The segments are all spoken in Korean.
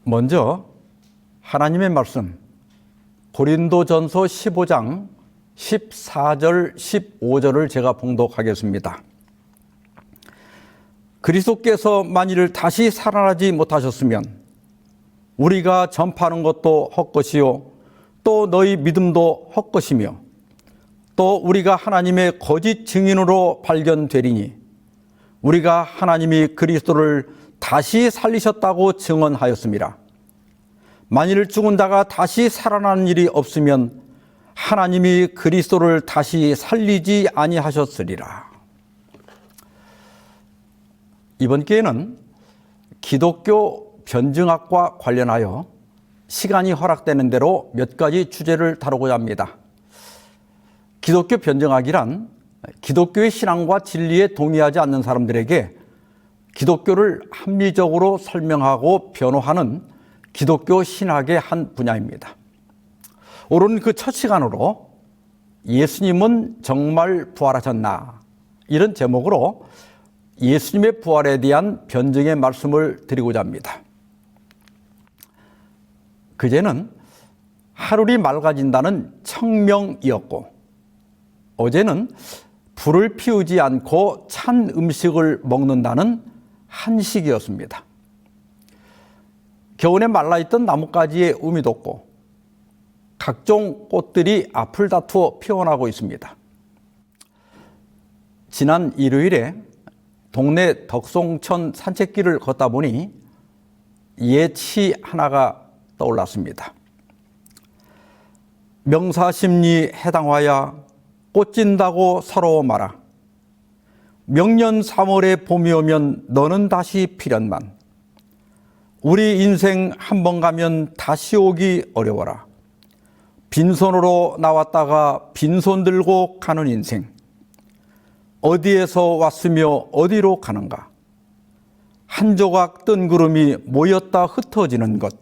먼저 하나님의 말씀 고린도전서 15장 14절 15절을 제가 봉독하겠습니다. 그리스도께서 만일 다시 살아나지 못하셨으면 우리가 전파하는 것도 헛것이요 또 너희 믿음도 헛것이며 또 우리가 하나님의 거짓 증인으로 발견되리니 우리가 하나님이 그리스도를 다시 살리셨다고 증언하였습니다. 만일 죽은 자가 다시 살아나는 일이 없으면 하나님이 그리스도를 다시 살리지 아니하셨으리라. 이번 기회는 기독교 변증학과 관련하여 시간이 허락되는 대로 몇 가지 주제를 다루고자 합니다. 기독교 변증학이란 기독교의 신앙과 진리에 동의하지 않는 사람들에게 기독교를 합리적으로 설명하고 변호하는 기독교 신학의 한 분야입니다. 오늘 그 첫 시간으로 예수님은 정말 부활하셨나? 이런 제목으로 예수님의 부활에 대한 변증의 말씀을 드리고자 합니다. 그제는 하루리 맑아진다는 청명이었고 어제는 불을 피우지 않고 찬 음식을 먹는다는 한식이었습니다. 겨울에 말라있던 나뭇가지에 음이 돋고 각종 꽃들이 앞을 다투어 피어나고 있습니다. 지난 일요일에 동네 덕송천 산책길을 걷다 보니 예치 하나가 떠올랐습니다. 명사심리 해당하여 꽃진다고 서러워 마라. 명년 3월에 봄이 오면 너는 다시 필연만. 우리 인생 한 번 가면 다시 오기 어려워라. 빈손으로 나왔다가 빈손 들고 가는 인생. 어디에서 왔으며 어디로 가는가. 한 조각 뜬 구름이 모였다 흩어지는 것.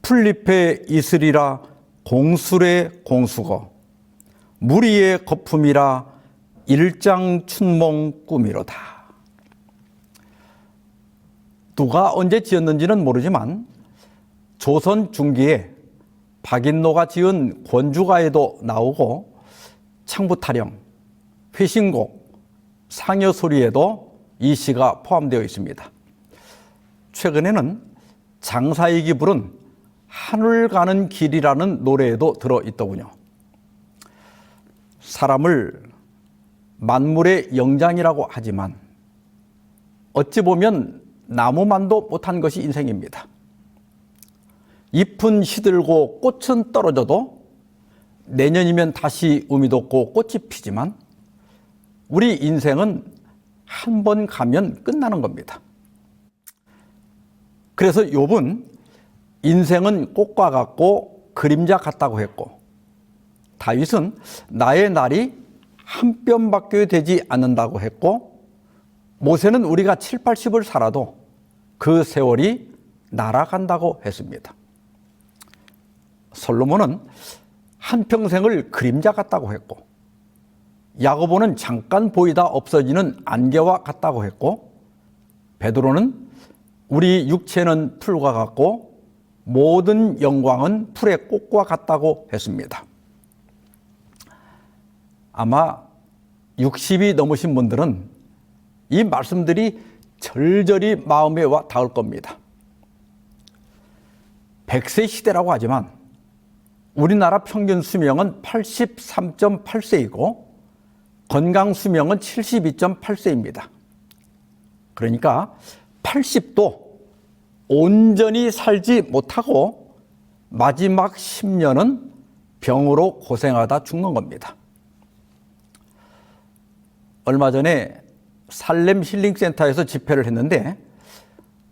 풀잎에 이슬이라 공술의 공수거. 무리의 거품이라 일장춘몽 꿈이로다. 누가 언제 지었는지는 모르지만 조선 중기에 박인노가 지은 권주가에도 나오고 창부타령, 회신곡, 상여소리에도 이 시가 포함되어 있습니다. 최근에는 장사익이 부른 하늘 가는 길이라는 노래에도 들어있더군요. 사람을 만물의 영장이라고 하지만 어찌 보면 나무만도 못한 것이 인생입니다. 잎은 시들고 꽃은 떨어져도 내년이면 다시 음이 돋고 꽃이 피지만 우리 인생은 한 번 가면 끝나는 겁니다. 그래서 욥은 인생은 꽃과 같고 그림자 같다고 했고 다윗은 나의 날이 한 뼘밖에 되지 않는다고 했고 모세는 우리가 7, 80을 살아도 그 세월이 날아간다고 했습니다. 솔로몬은 한평생을 그림자 같다고 했고 야고보는 잠깐 보이다 없어지는 안개와 같다고 했고 베드로는 우리 육체는 풀과 같고 모든 영광은 풀의 꽃과 같다고 했습니다. 아마 60이 넘으신 분들은 이 말씀들이 절절히 마음에 와 닿을 겁니다. 100세 시대라고 하지만 우리나라 평균 수명은 83.8세이고 건강 수명은 72.8세입니다. 그러니까 80도 온전히 살지 못하고 마지막 10년은 병으로 고생하다 죽는 겁니다. 얼마 전에 살렘 힐링센터에서 집회를 했는데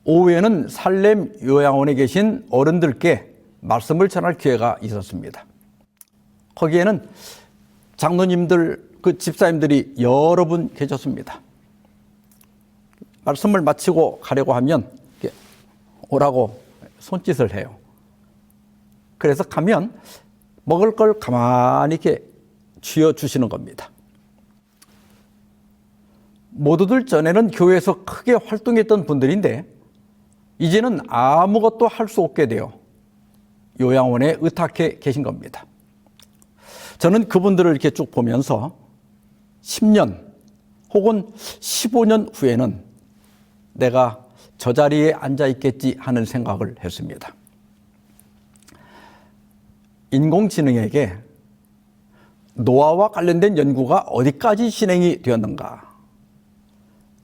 오후에는 살렘 요양원에 계신 어른들께 말씀을 전할 기회가 있었습니다. 거기에는 장로님들, 그 집사님들이 여러 분 계셨습니다. 말씀을 마치고 가려고 하면 오라고 손짓을 해요. 그래서 가면 먹을 걸 가만히 이렇게 쥐어주시는 겁니다. 모두들 전에는 교회에서 크게 활동했던 분들인데 이제는 아무것도 할 수 없게 되어 요양원에 의탁해 계신 겁니다. 저는 그분들을 이렇게 쭉 보면서 10년 혹은 15년 후에는 내가 저 자리에 앉아 있겠지 하는 생각을 했습니다. 인공지능에게 노화와 관련된 연구가 어디까지 진행이 되었는가?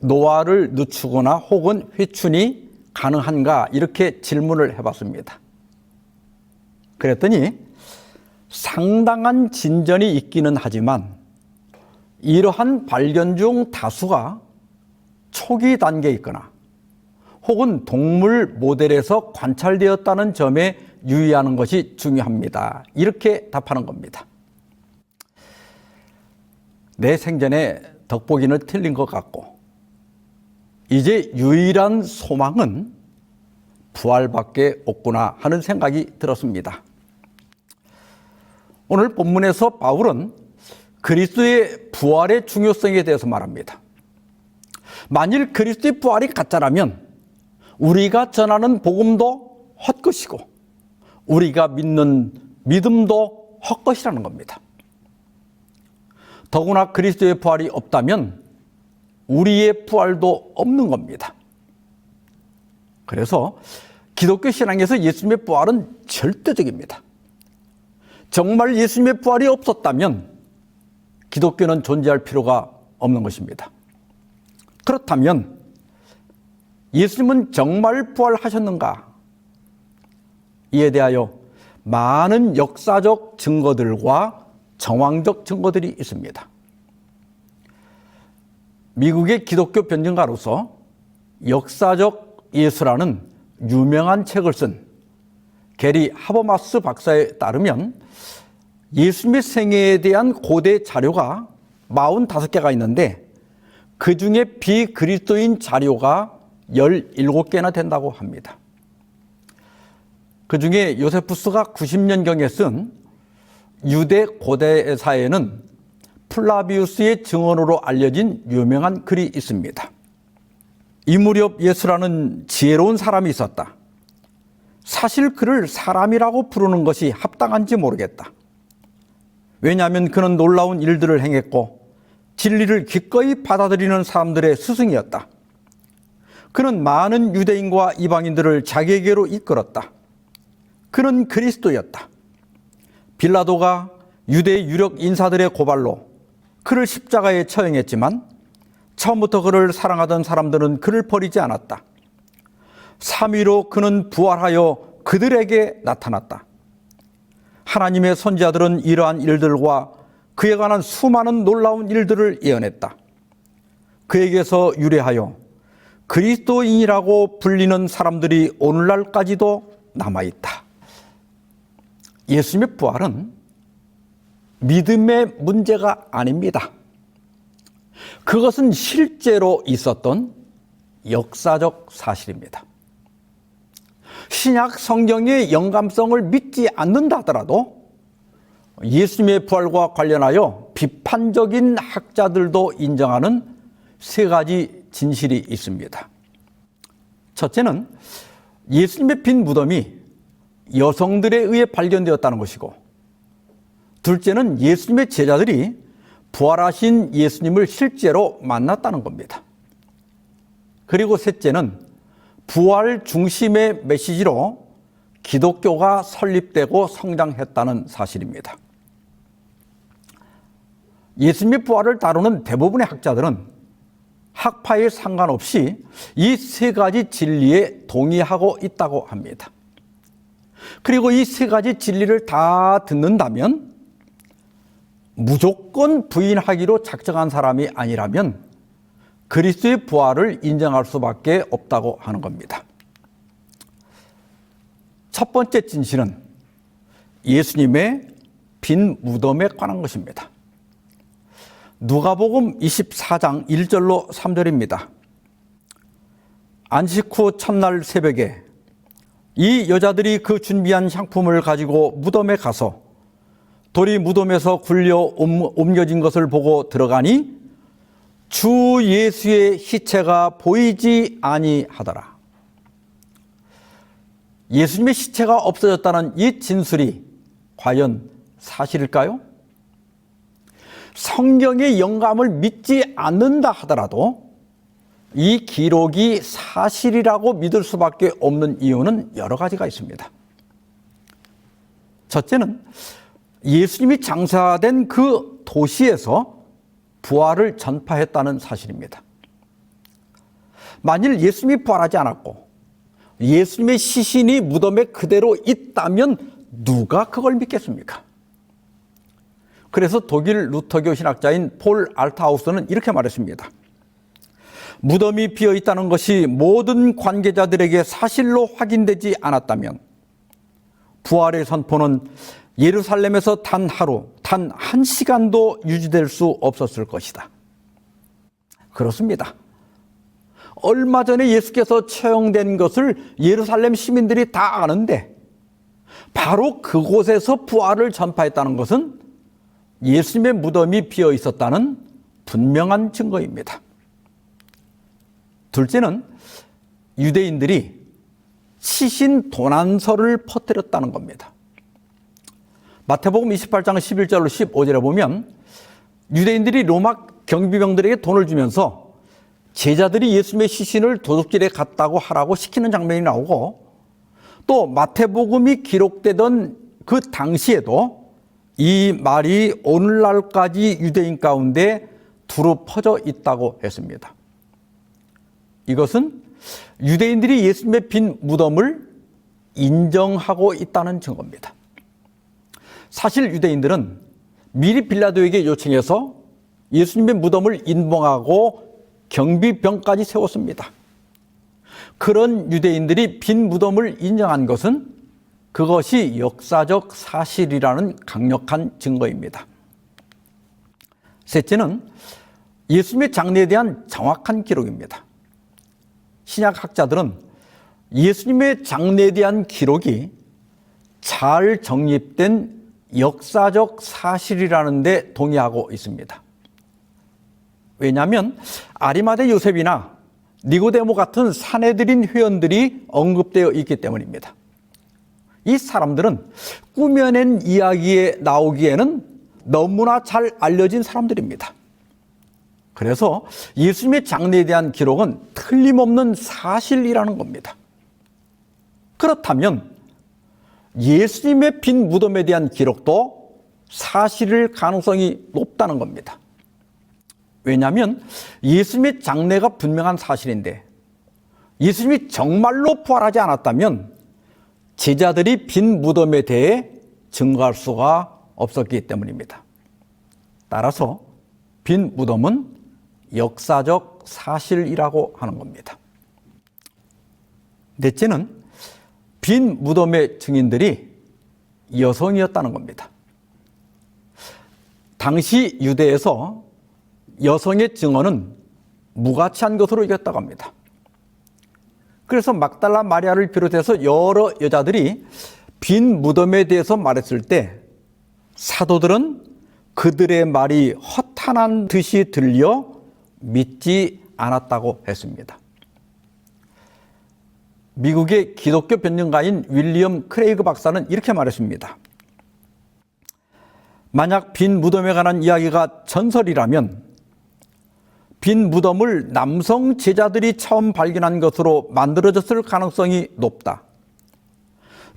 노화를 늦추거나 혹은 회춘이 가능한가? 이렇게 질문을 해봤습니다. 그랬더니 상당한 진전이 있기는 하지만 이러한 발견 중 다수가 초기 단계에 있거나 혹은 동물 모델에서 관찰되었다는 점에 유의하는 것이 중요합니다. 이렇게 답하는 겁니다. 내 생전에 덕보기는 틀린 것 같고 이제 유일한 소망은 부활밖에 없구나 하는 생각이 들었습니다. 오늘 본문에서 바울은 그리스도의 부활의 중요성에 대해서 말합니다. 만일 그리스도의 부활이 가짜라면 우리가 전하는 복음도 헛것이고 우리가 믿는 믿음도 헛것이라는 겁니다. 더구나 그리스도의 부활이 없다면 우리의 부활도 없는 겁니다. 그래서 기독교 신앙에서 예수님의 부활은 절대적입니다. 정말 예수님의 부활이 없었다면 기독교는 존재할 필요가 없는 것입니다. 그렇다면 예수님은 정말 부활하셨는가? 이에 대하여 많은 역사적 증거들과 정황적 증거들이 있습니다. 미국의 기독교 변증가로서 역사적 예수라는 유명한 책을 쓴 게리 하버마스 박사에 따르면 예수님의 생애에 대한 고대 자료가 45개가 있는데 그 중에 비그리스도인 자료가 17개나 된다고 합니다. 그 중에 요세푸스가 90년경에 쓴 유대 고대사에는 플라비우스의 증언으로 알려진 유명한 글이 있습니다. 이 무렵 예수라는 지혜로운 사람이 있었다. 사실 그를 사람이라고 부르는 것이 합당한지 모르겠다. 왜냐하면 그는 놀라운 일들을 행했고 진리를 기꺼이 받아들이는 사람들의 스승이었다. 그는 많은 유대인과 이방인들을 자기에게로 이끌었다. 그는 그리스도였다. 빌라도가 유대 유력 인사들의 고발로 그를 십자가에 처형했지만 처음부터 그를 사랑하던 사람들은 그를 버리지 않았다. 3위로 그는 부활하여 그들에게 나타났다. 하나님의 선지자들은 이러한 일들과 그에 관한 수많은 놀라운 일들을 예언했다. 그에게서 유래하여 그리스도인이라고 불리는 사람들이 오늘날까지도 남아있다. 예수님의 부활은 믿음의 문제가 아닙니다. 그것은 실제로 있었던 역사적 사실입니다. 신약 성경의 영감성을 믿지 않는다 하더라도 예수님의 부활과 관련하여 비판적인 학자들도 인정하는 세 가지 진실이 있습니다. 첫째는 예수님의 빈 무덤이 여성들에 의해 발견되었다는 것이고, 둘째는 예수님의 제자들이 부활하신 예수님을 실제로 만났다는 겁니다. 그리고 셋째는 부활 중심의 메시지로 기독교가 설립되고 성장했다는 사실입니다. 예수님의 부활을 다루는 대부분의 학자들은 학파에 상관없이 이 세 가지 진리에 동의하고 있다고 합니다. 그리고 이 세 가지 진리를 다 듣는다면 무조건 부인하기로 작정한 사람이 아니라면 그리스도의 부활을 인정할 수밖에 없다고 하는 겁니다. 첫 번째 진실은 예수님의 빈 무덤에 관한 것입니다. 누가복음 24장 1절로 3절입니다. 안식 후 첫날 새벽에 이 여자들이 그 준비한 향품을 가지고 무덤에 가서 돌이 무덤에서 굴려 옮겨진 것을 보고 들어가니 주 예수의 시체가 보이지 아니하더라. 예수님의 시체가 없어졌다는 이 진술이 과연 사실일까요? 성경의 영감을 믿지 않는다 하더라도 이 기록이 사실이라고 믿을 수밖에 없는 이유는 여러 가지가 있습니다. 첫째는 예수님이 장사된 그 도시에서 부활을 전파했다는 사실입니다. 만일 예수님이 부활하지 않았고 예수님의 시신이 무덤에 그대로 있다면 누가 그걸 믿겠습니까? 그래서 독일 루터교 신학자인 폴 알트하우스는 이렇게 말했습니다. 무덤이 비어 있다는 것이 모든 관계자들에게 사실로 확인되지 않았다면 부활의 선포는 예루살렘에서 단 하루, 단 한 시간도 유지될 수 없었을 것이다. 그렇습니다. 얼마 전에 예수께서 처형된 것을 예루살렘 시민들이 다 아는데 바로 그곳에서 부활을 전파했다는 것은 예수님의 무덤이 비어 있었다는 분명한 증거입니다. 둘째는 유대인들이 시신 도난설을 퍼뜨렸다는 겁니다. 마태복음 28장 11절로 15절에 보면 유대인들이 로마 경비병들에게 돈을 주면서 제자들이 예수님의 시신을 도둑질에 갔다고 하라고 시키는 장면이 나오고, 또 마태복음이 기록되던 그 당시에도 이 말이 오늘날까지 유대인 가운데 두루 퍼져 있다고 했습니다. 이것은 유대인들이 예수님의 빈 무덤을 인정하고 있다는 증거입니다. 사실 유대인들은 미리 빌라도에게 요청해서 예수님의 무덤을 인봉하고 경비병까지 세웠습니다. 그런 유대인들이 빈 무덤을 인정한 것은 그것이 역사적 사실이라는 강력한 증거입니다. 셋째는 예수님의 장례에 대한 정확한 기록입니다. 신약학자들은 예수님의 장례에 대한 기록이 잘 정립된 역사적 사실이라는 데 동의하고 있습니다. 왜냐하면 아리마대 요셉이나 니고데모 같은 사내들인 회원들이 언급되어 있기 때문입니다. 이 사람들은 꾸며낸 이야기에 나오기에는 너무나 잘 알려진 사람들입니다. 그래서 예수님의 장례에 대한 기록은 틀림없는 사실이라는 겁니다. 그렇다면 예수님의 빈 무덤에 대한 기록도 사실일 가능성이 높다는 겁니다. 왜냐하면 예수님의 장례가 분명한 사실인데 예수님이 정말로 부활하지 않았다면 제자들이 빈 무덤에 대해 증거할 수가 없었기 때문입니다. 따라서 빈 무덤은 역사적 사실이라고 하는 겁니다. 넷째는 빈 무덤의 증인들이 여성이었다는 겁니다. 당시 유대에서 여성의 증언은 무가치한 것으로 여겼다고 합니다. 그래서 막달라 마리아를 비롯해서 여러 여자들이 빈 무덤에 대해서 말했을 때 사도들은 그들의 말이 허탄한 듯이 들려 믿지 않았다고 했습니다. 미국의 기독교 변증가인 윌리엄 크레이그 박사는 이렇게 말했습니다. 만약 빈 무덤에 관한 이야기가 전설이라면 빈 무덤을 남성 제자들이 처음 발견한 것으로 만들어졌을 가능성이 높다.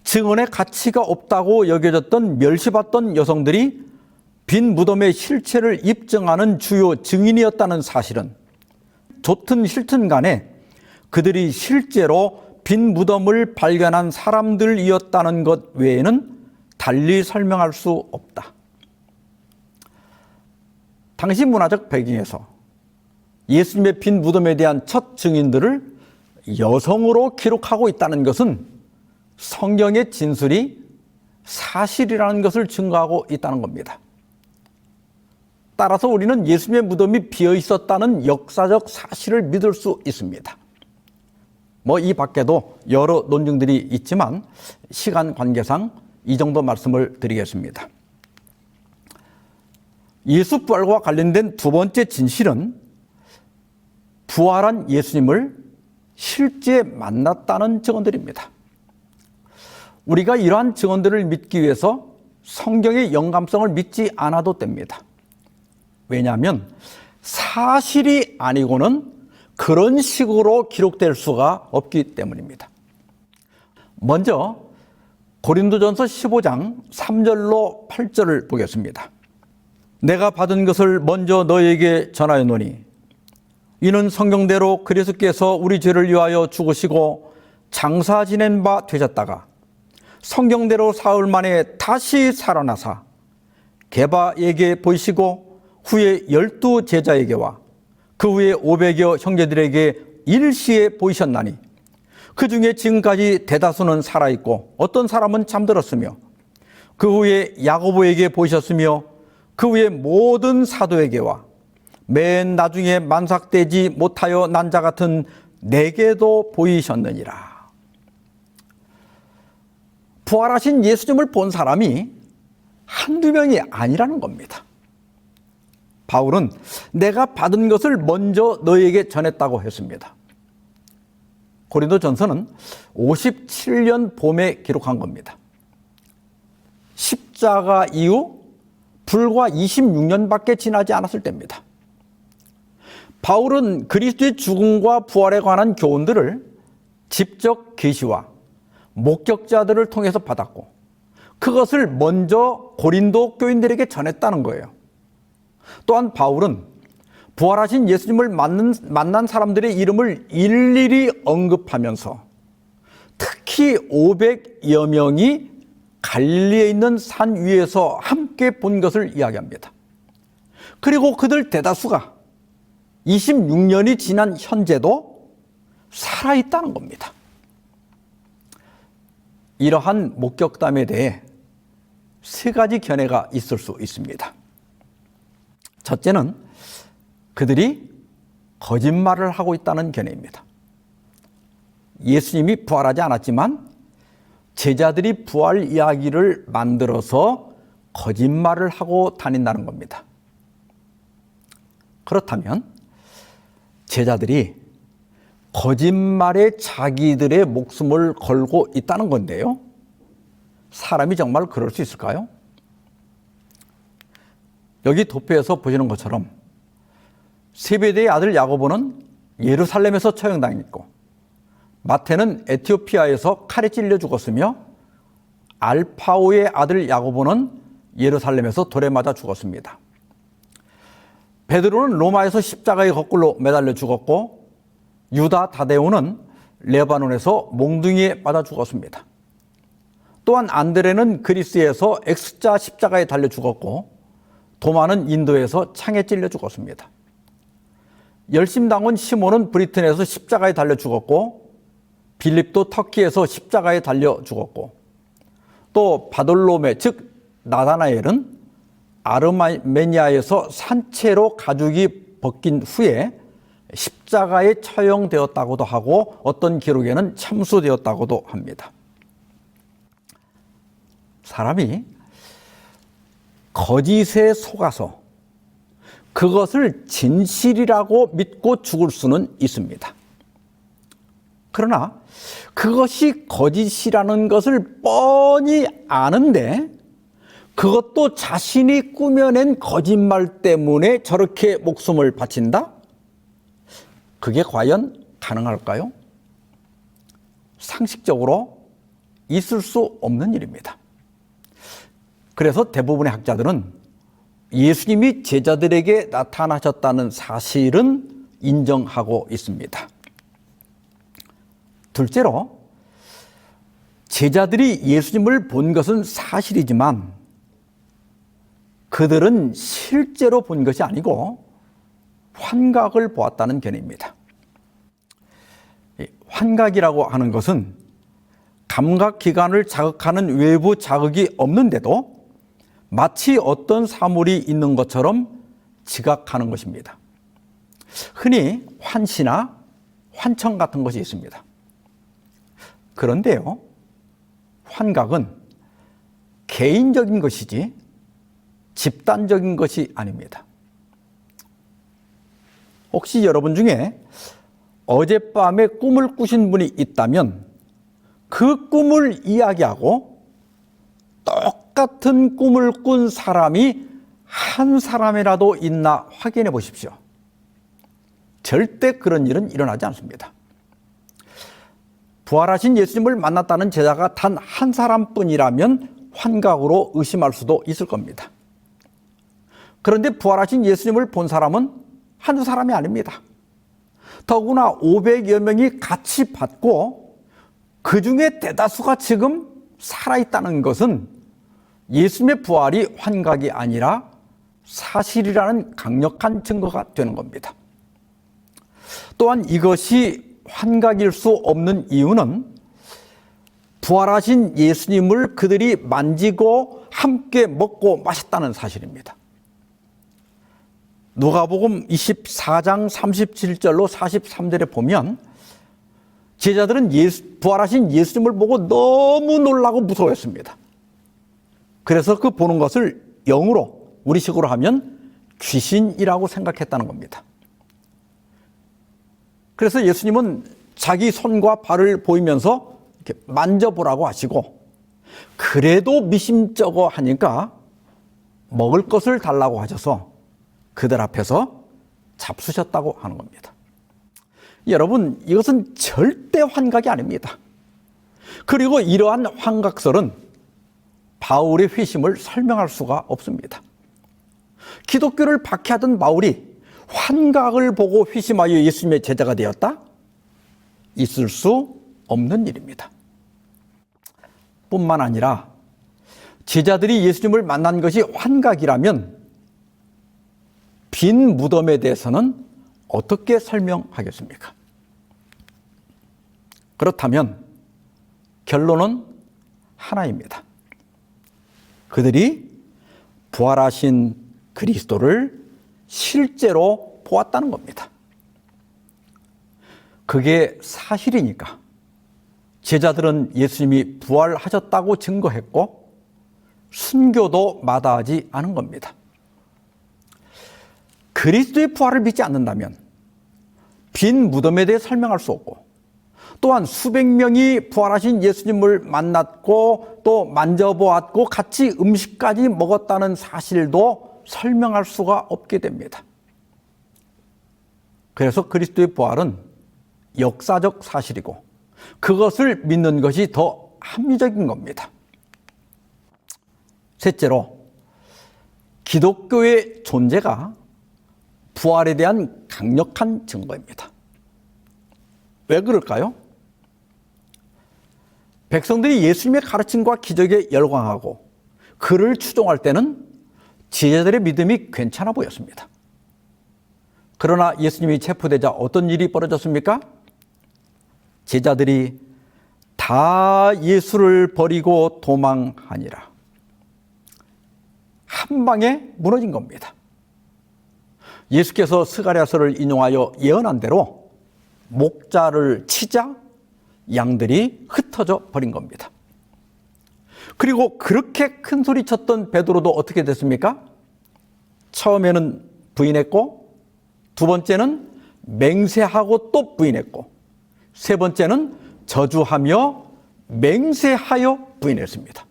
증언의 가치가 없다고 여겨졌던 멸시받던 여성들이 빈 무덤의 실체를 입증하는 주요 증인이었다는 사실은 좋든 싫든 간에 그들이 실제로 빈 무덤을 발견한 사람들이었다는 것 외에는 달리 설명할 수 없다. 당시 문화적 배경에서 예수님의 빈 무덤에 대한 첫 증인들을 여성으로 기록하고 있다는 것은 성경의 진술이 사실이라는 것을 증거하고 있다는 겁니다. 따라서 우리는 예수님의 무덤이 비어 있었다는 역사적 사실을 믿을 수 있습니다. 이 밖에도 여러 논증들이 있지만 시간 관계상 이 정도 말씀을 드리겠습니다. 예수 부활과 관련된 두 번째 진실은 부활한 예수님을 실제 만났다는 증언들입니다. 우리가 이러한 증언들을 믿기 위해서 성경의 영감성을 믿지 않아도 됩니다. 왜냐하면 사실이 아니고는 그런 식으로 기록될 수가 없기 때문입니다. 먼저 고린도전서 15장 3절로 8절을 보겠습니다. 내가 받은 것을 먼저 너에게 전하였노니 이는 성경대로 그리스도께서 우리 죄를 위하여 죽으시고 장사 지낸 바 되셨다가 성경대로 사흘 만에 다시 살아나사 게바에게 보이시고 후에 12 제자에게와 그 후에 500여 형제들에게 일시에 보이셨나니 그 중에 지금까지 대다수는 살아있고 어떤 사람은 잠들었으며 그 후에 야고보에게 보이셨으며 그 후에 모든 사도에게와 맨 나중에 만삭되지 못하여 난 자 같은 내게도 보이셨느니라. 부활하신 예수님을 본 사람이 한두 명이 아니라는 겁니다. 바울은 내가 받은 것을 먼저 너에게 전했다고 했습니다. 고린도전서는 57년 봄에 기록한 겁니다. 십자가 이후 불과 26년밖에 지나지 않았을 때입니다. 바울은 그리스도의 죽음과 부활에 관한 교훈들을 직접 계시와 목격자들을 통해서 받았고 그것을 먼저 고린도 교인들에게 전했다는 거예요. 또한 바울은 부활하신 예수님을 만난 사람들의 이름을 일일이 언급하면서 특히 500여 명이 갈릴리에 있는 산 위에서 함께 본 것을 이야기합니다. 그리고 그들 대다수가 26년이 지난 현재도 살아있다는 겁니다. 이러한 목격담에 대해 세 가지 견해가 있을 수 있습니다. 첫째는 그들이 거짓말을 하고 있다는 견해입니다. 예수님이 부활하지 않았지만 제자들이 부활 이야기를 만들어서 거짓말을 하고 다닌다는 겁니다. 그렇다면 제자들이 거짓말에 자기들의 목숨을 걸고 있다는 건데요. 사람이 정말 그럴 수 있을까요? 여기 도표에서 보시는 것처럼 세베대의 아들 야고보는 예루살렘에서 처형당했고 마태는 에티오피아에서 칼에 찔려 죽었으며 알파오의 아들 야고보는 예루살렘에서 돌에 맞아 죽었습니다. 베드로는 로마에서 십자가에 거꾸로 매달려 죽었고 유다 다데오는 레바논에서 몽둥이에 맞아 죽었습니다. 또한 안드레는 그리스에서 X자 십자가에 달려 죽었고 도마는 인도에서 창에 찔려 죽었습니다. 열심당원 시몬은 브리튼에서 십자가에 달려 죽었고 빌립도 터키에서 십자가에 달려 죽었고 또 바돌로메 즉 나다나엘은 아르메니아에서 산채로 가죽이 벗긴 후에 십자가에 처형되었다고도 하고 어떤 기록에는 참수되었다고도 합니다. 사람이 거짓에 속아서 그것을 진실이라고 믿고 죽을 수는 있습니다. 그러나 그것이 거짓이라는 것을 뻔히 아는데 그것도 자신이 꾸며낸 거짓말 때문에 저렇게 목숨을 바친다? 그게 과연 가능할까요? 상식적으로 있을 수 없는 일입니다. 그래서 대부분의 학자들은 예수님이 제자들에게 나타나셨다는 사실은 인정하고 있습니다. 둘째로 제자들이 예수님을 본 것은 사실이지만 그들은 실제로 본 것이 아니고 환각을 보았다는 견해입니다. 환각이라고 하는 것은 감각기관을 자극하는 외부 자극이 없는데도 마치 어떤 사물이 있는 것처럼 지각하는 것입니다. 흔히 환시나 환청 같은 것이 있습니다. 그런데요, 환각은 개인적인 것이지 집단적인 것이 아닙니다. 혹시 여러분 중에 어젯밤에 꿈을 꾸신 분이 있다면 그 꿈을 이야기하고 똑같은 꿈을 꾼 사람이 한 사람이라도 있나 확인해 보십시오. 절대 그런 일은 일어나지 않습니다. 부활하신 예수님을 만났다는 제자가 단 한 사람뿐이라면 환각으로 의심할 수도 있을 겁니다. 그런데 부활하신 예수님을 본 사람은 한두 사람이 아닙니다. 더구나 500여 명이 같이 봤고 그 중에 대다수가 지금 살아있다는 것은 예수님의 부활이 환각이 아니라 사실이라는 강력한 증거가 되는 겁니다. 또한 이것이 환각일 수 없는 이유는 부활하신 예수님을 그들이 만지고 함께 먹고 마셨다는 사실입니다. 누가복음 24장 37절로 43절에 보면 제자들은 부활하신 예수님을 보고 너무 놀라고 무서워했습니다. 그래서 그 보는 것을 영으로 우리식으로 하면 귀신이라고 생각했다는 겁니다. 그래서 예수님은 자기 손과 발을 보이면서 이렇게 만져보라고 하시고 그래도 미심쩍어 하니까 먹을 것을 달라고 하셔서 그들 앞에서 잡수셨다고 하는 겁니다. 여러분, 이것은 절대 환각이 아닙니다. 그리고 이러한 환각설은 바울의 회심을 설명할 수가 없습니다. 기독교를 박해하던 바울이 환각을 보고 회심하여 예수님의 제자가 되었다? 있을 수 없는 일입니다. 뿐만 아니라 제자들이 예수님을 만난 것이 환각이라면 빈 무덤에 대해서는 어떻게 설명하겠습니까? 그렇다면 결론은 하나입니다. 그들이 부활하신 그리스도를 실제로 보았다는 겁니다. 그게 사실이니까 제자들은 예수님이 부활하셨다고 증거했고 순교도 마다하지 않은 겁니다. 그리스도의 부활을 믿지 않는다면 빈 무덤에 대해 설명할 수 없고 또한 수백 명이 부활하신 예수님을 만났고 또 만져보았고 같이 음식까지 먹었다는 사실도 설명할 수가 없게 됩니다. 그래서 그리스도의 부활은 역사적 사실이고 그것을 믿는 것이 더 합리적인 겁니다. 셋째로, 기독교의 존재가 부활에 대한 강력한 증거입니다. 왜 그럴까요? 백성들이 예수님의 가르침과 기적에 열광하고 그를 추종할 때는 제자들의 믿음이 괜찮아 보였습니다. 그러나 예수님이 체포되자 어떤 일이 벌어졌습니까? 제자들이 다 예수를 버리고 도망하니라. 한 방에 무너진 겁니다. 예수께서 스가랴서를 인용하여 예언한 대로 목자를 치자 양들이 흩어져 버린 겁니다. 그리고 그렇게 큰 소리 쳤던 베드로도 어떻게 됐습니까? 처음에는 부인했고 두 번째는 맹세하고 또 부인했고 세 번째는 저주하며 맹세하여 부인했습니다.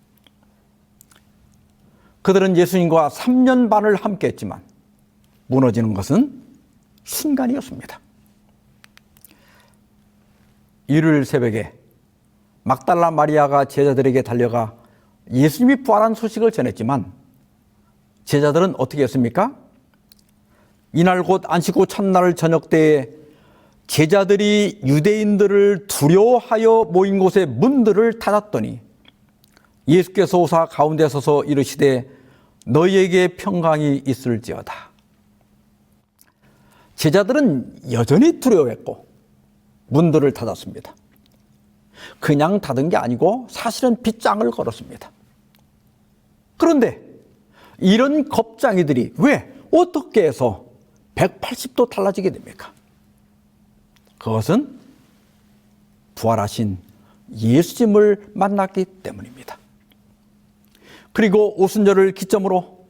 그들은 예수님과 3년 반을 함께 했지만 무너지는 것은 순간이었습니다. 일요일 새벽에 막달라 마리아가 제자들에게 달려가 예수님이 부활한 소식을 전했지만 제자들은 어떻게 했습니까? 이날 곧 안식 후 첫날 저녁 때에 제자들이 유대인들을 두려워하여 모인 곳의 문들을 닫았더니 예수께서 오사 가운데 서서 이르시되 너희에게 평강이 있을지어다. 제자들은 여전히 두려워했고 문들을 닫았습니다. 그냥 닫은 게 아니고 사실은 빗장을 걸었습니다. 그런데 이런 겁장이들이 왜 어떻게 해서 180도 달라지게 됩니까? 그것은 부활하신 예수님을 만났기 때문입니다. 그리고 오순절을 기점으로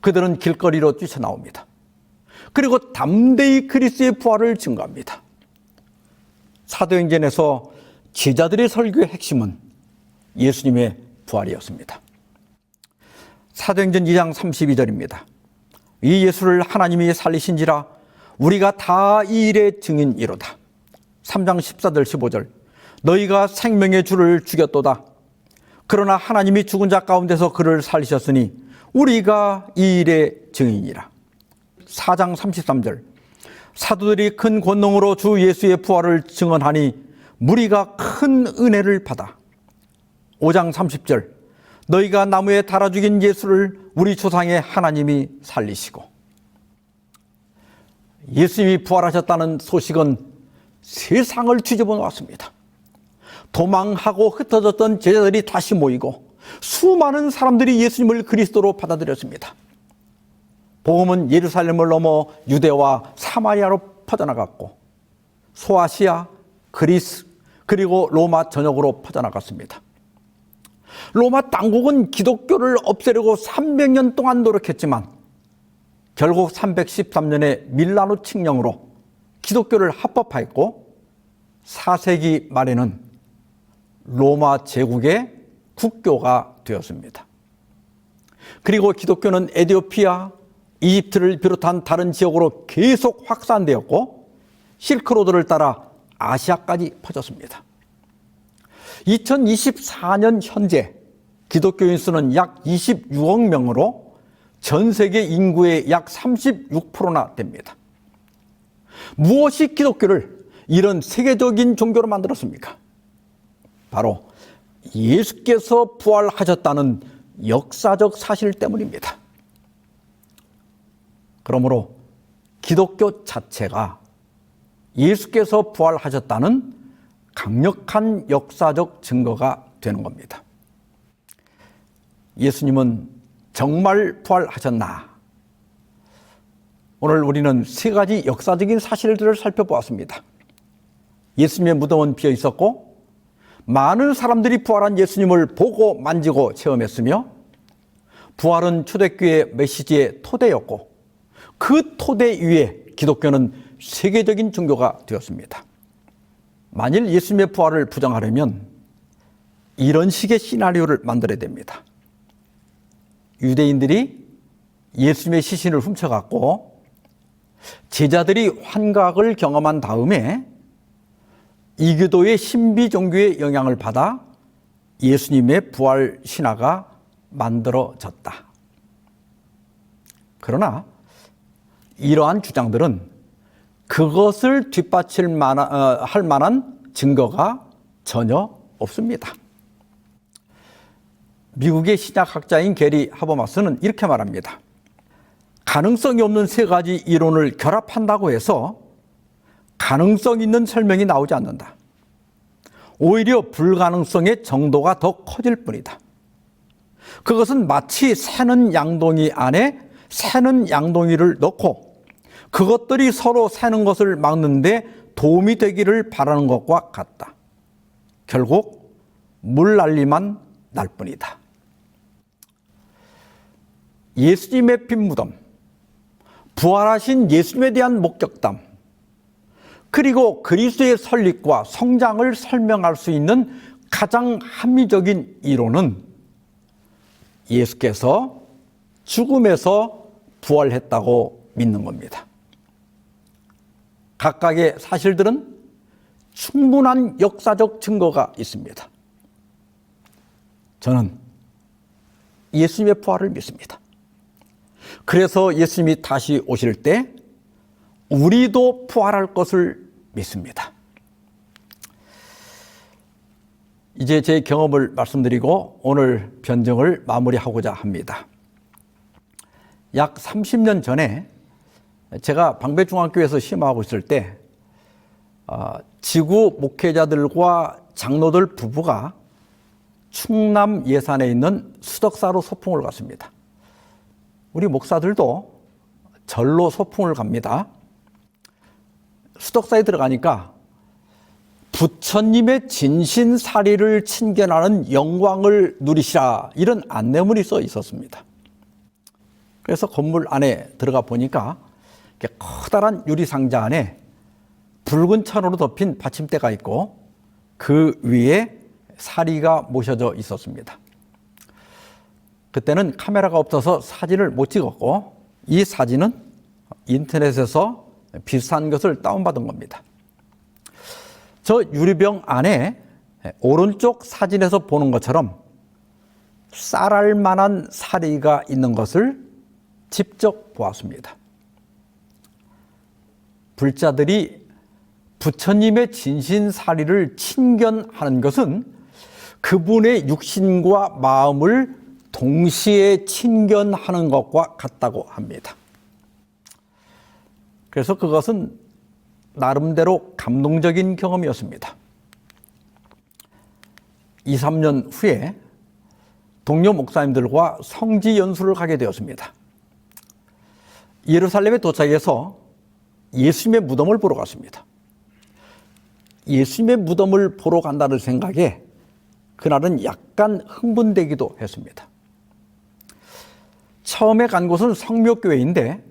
그들은 길거리로 뛰쳐나옵니다. 그리고 담대히 그리스도의 부활을 증거합니다. 사도행전에서 제자들의 설교의 핵심은 예수님의 부활이었습니다. 사도행전 2장 32절입니다. 이 예수를 하나님이 살리신지라 우리가 다 이 일의 증인이로다. 3장 14절 15절 너희가 생명의 주를 죽였도다. 그러나 하나님이 죽은 자 가운데서 그를 살리셨으니 우리가 이 일의 증인이라. 4장 33절 사도들이 큰 권능으로 주 예수의 부활을 증언하니 무리가 큰 은혜를 받아. 5장 30절 너희가 나무에 달아 죽인 예수를 우리 조상의 하나님이 살리시고. 예수님이 부활하셨다는 소식은 세상을 뒤집어 놓았습니다. 도망하고 흩어졌던 제자들이 다시 모이고 수많은 사람들이 예수님을 그리스도로 받아들였습니다. 복음은 예루살렘을 넘어 유대와 사마리아로 퍼져나갔고 소아시아, 그리스, 그리고 로마 전역으로 퍼져나갔습니다. 로마 당국은 기독교를 없애려고 300년 동안 노력했지만 결국 313년에 밀라노 칙령으로 기독교를 합법화했고 4세기 말에는 로마 제국의 국교가 되었습니다. 그리고 기독교는 에티오피아, 이집트를 비롯한 다른 지역으로 계속 확산되었고 실크로드를 따라 아시아까지 퍼졌습니다. 2024년 현재 기독교인 수는 약 26억 명으로 전 세계 인구의 약 36%나 됩니다. 무엇이 기독교를 이런 세계적인 종교로 만들었습니까? 바로 예수께서 부활하셨다는 역사적 사실 때문입니다. 그러므로 기독교 자체가 예수께서 부활하셨다는 강력한 역사적 증거가 되는 겁니다. 예수님은 정말 부활하셨나? 오늘 우리는 세 가지 역사적인 사실들을 살펴보았습니다. 예수님의 무덤은 비어 있었고 많은 사람들이 부활한 예수님을 보고 만지고 체험했으며 부활은 초대교회 메시지의 토대였고 그 토대 위에 기독교는 세계적인 종교가 되었습니다. 만일 예수님의 부활을 부정하려면 이런 식의 시나리오를 만들어야 됩니다. 유대인들이 예수님의 시신을 훔쳐갔고 제자들이 환각을 경험한 다음에 이교도의 신비 종교의 영향을 받아 예수님의 부활 신화가 만들어졌다. 그러나 이러한 주장들은 그것을 뒷받침할 만한 증거가 전혀 없습니다. 미국의 신약학자인 게리 하버마스는 이렇게 말합니다. 가능성이 없는 세 가지 이론을 결합한다고 해서 가능성 있는 설명이 나오지 않는다. 오히려 불가능성의 정도가 더 커질 뿐이다. 그것은 마치 새는 양동이 안에 새는 양동이를 넣고 그것들이 서로 새는 것을 막는데 도움이 되기를 바라는 것과 같다. 결국 물난리만 날 뿐이다. 예수님의 빈무덤, 부활하신 예수님에 대한 목격담, 그리고 그리스도의 설립과 성장을 설명할 수 있는 가장 합리적인 이론은 예수께서 죽음에서 부활했다고 믿는 겁니다. 각각의 사실들은 충분한 역사적 증거가 있습니다. 저는 예수님의 부활을 믿습니다. 그래서 예수님이 다시 오실 때 우리도 부활할 것을 믿습니다. 이제 제 경험을 말씀드리고 오늘 변증을 마무리하고자 합니다. 약 30년 전에 제가 방배중학교에서 심화하고 있을 때 지구 목회자들과 장로들 부부가 충남 예산에 있는 수덕사로 소풍을 갔습니다. 우리 목사들도 절로 소풍을 갑니다. 수덕사에 들어가니까 부처님의 진신사리를 친견하는 영광을 누리시라 이런 안내문이 써 있었습니다. 그래서 건물 안에 들어가 보니까 커다란 유리상자 안에 붉은 천으로 덮인 받침대가 있고 그 위에 사리가 모셔져 있었습니다. 그때는 카메라가 없어서 사진을 못 찍었고 이 사진은 인터넷에서 비슷한 것을 다운받은 겁니다. 저 유리병 안에 오른쪽 사진에서 보는 것처럼 쌀알 만한 사리가 있는 것을 직접 보았습니다. 불자들이 부처님의 진신사리를 친견하는 것은 그분의 육신과 마음을 동시에 친견하는 것과 같다고 합니다. 그래서 그것은 나름대로 감동적인 경험이었습니다. 2, 3년 후에 동료 목사님들과 성지 연수를 가게 되었습니다. 예루살렘에 도착해서 예수님의 무덤을 보러 갔습니다. 예수님의 무덤을 보러 간다는 생각에 그날은 약간 흥분되기도 했습니다. 처음에 간 곳은 성묘교회인데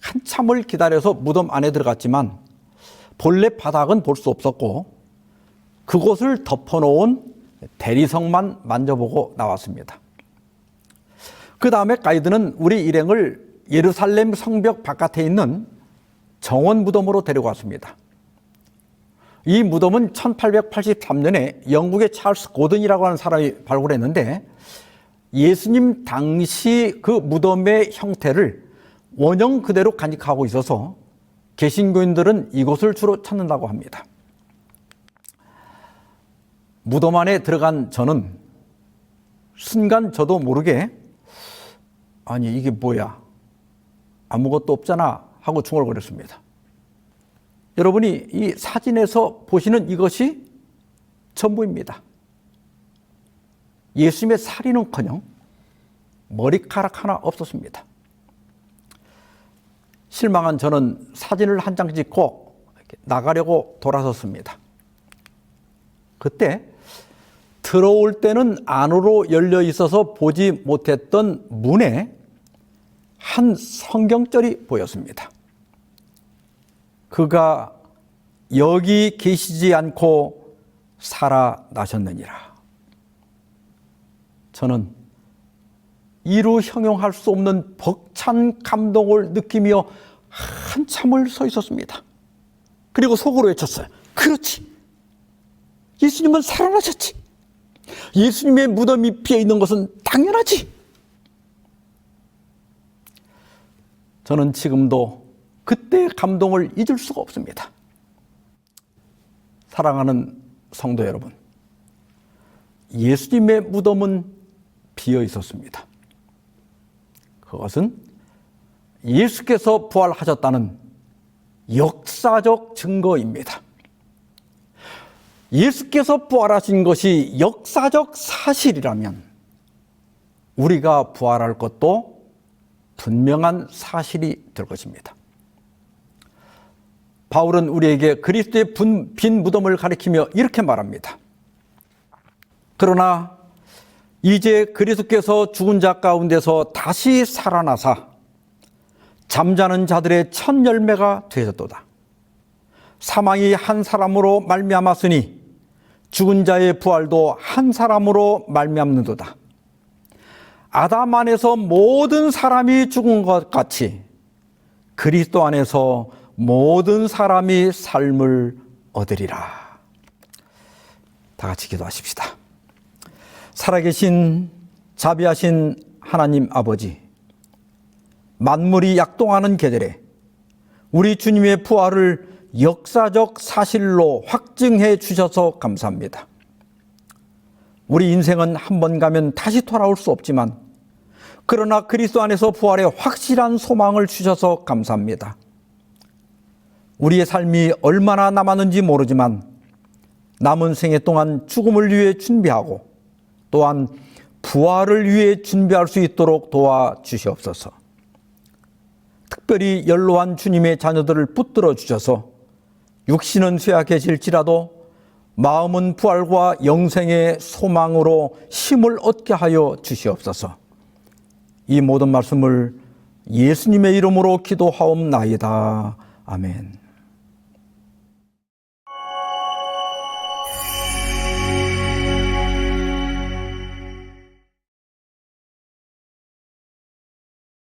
한참을 기다려서 무덤 안에 들어갔지만 본래 바닥은 볼 수 없었고 그곳을 덮어놓은 대리석만 만져보고 나왔습니다. 그 다음에 가이드는 우리 일행을 예루살렘 성벽 바깥에 있는 정원 무덤으로 데려갔습니다. 이 무덤은 1883년에 영국의 찰스 고든이라고 하는 사람이 발굴했는데 예수님 당시 그 무덤의 형태를 원형 그대로 간직하고 있어서 개신교인들은 이곳을 주로 찾는다고 합니다. 무덤 안에 들어간 저는 순간 저도 모르게 아니 이게 뭐야 아무것도 없잖아 하고 중얼거렸습니다. 여러분이 이 사진에서 보시는 이것이 전부입니다. 예수님의 사리는커녕 머리카락 하나 없었습니다. 실망한 저는 사진을 한 장 찍고 나가려고 돌아섰습니다. 그때 들어올 때는 안으로 열려 있어서 보지 못했던 문에 한 성경절이 보였습니다. 그가 여기 계시지 않고 살아나셨느니라. 저는 이루 형용할 수 없는 벅찬 감동을 느끼며 한참을 서 있었습니다. 그리고 속으로 외쳤어요. 그렇지. 예수님은 살아나셨지. 예수님의 무덤이 비어있는 것은 당연하지. 저는 지금도 그때의 감동을 잊을 수가 없습니다. 사랑하는 성도 여러분, 예수님의 무덤은 비어 있었습니다. 그것은 예수께서 부활하셨다는 역사적 증거입니다. 예수께서 부활하신 것이 역사적 사실이라면 우리가 부활할 것도 분명한 사실이 될 것입니다. 바울은 우리에게 그리스도의 빈 무덤을 가리키며 이렇게 말합니다. 그러나 이제 그리스도께서 죽은 자 가운데서 다시 살아나사 잠자는 자들의 첫 열매가 되셨도다. 사망이 한 사람으로 말미암았으니 죽은 자의 부활도 한 사람으로 말미암는도다. 아담 안에서 모든 사람이 죽은 것 같이 그리스도 안에서 모든 사람이 삶을 얻으리라. 다 같이 기도하십시다. 살아계신 자비하신 하나님 아버지, 만물이 약동하는 계절에 우리 주님의 부활을 역사적 사실로 확증해 주셔서 감사합니다. 우리 인생은 한 번 가면 다시 돌아올 수 없지만 그러나 그리스도 안에서 부활의 확실한 소망을 주셔서 감사합니다. 우리의 삶이 얼마나 남았는지 모르지만 남은 생애 동안 죽음을 위해 준비하고 또한 부활을 위해 준비할 수 있도록 도와주시옵소서. 특별히 연로한 주님의 자녀들을 붙들어 주셔서 육신은 쇠약해질지라도 마음은 부활과 영생의 소망으로 힘을 얻게 하여 주시옵소서. 이 모든 말씀을 예수님의 이름으로 기도하옵나이다. 아멘.